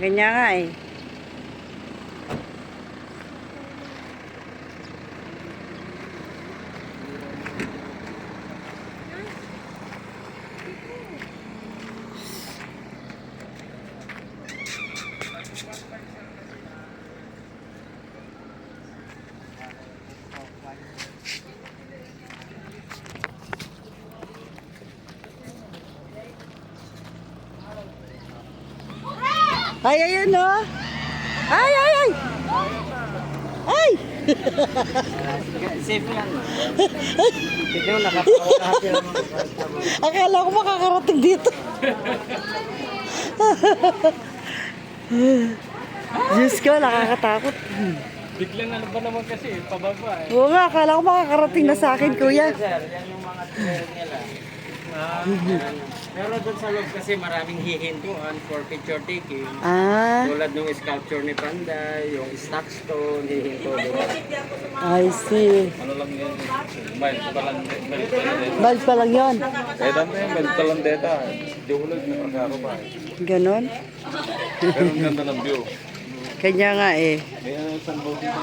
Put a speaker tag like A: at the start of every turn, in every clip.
A: Ganyan nga eh. Ay, ayun o. Ay, ay, ay. Ay.
B: Safe yan. Tignan mo, nakapawakahati lang.
A: Akala ko makakarating dito. Diyos ko, nakakatakot.
C: Biglang ano ba naman kasi, pababa eh.
A: Oo nga, akala ko makakarating na sa akin, kuya.
B: Sir, yan yung mga tuwer nila. Pero doon sa loob kasi maraming hihintuan for picture taking.
A: Ah,
B: Tulad ng sculpture ni Panday, yung stock stone, hihinto doon.
A: I see.
C: Ano lang yun, mild pa lang din.
A: Bald pa lang yun.
C: Eh, dami yung mild pa lang data. Di ulit na pagkaro pa eh.
A: Ganon.
C: Pero ang ganda ng view.
A: Kanya nga eh.
C: May ano isang boat dito.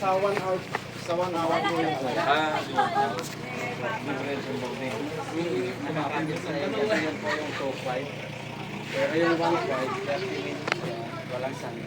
B: Sa 1 hour, sa 1 hour po yung
C: May isang boat dito.
B: yan po yung top 5. Pero yung 1 5, 30 minutes, walang sand.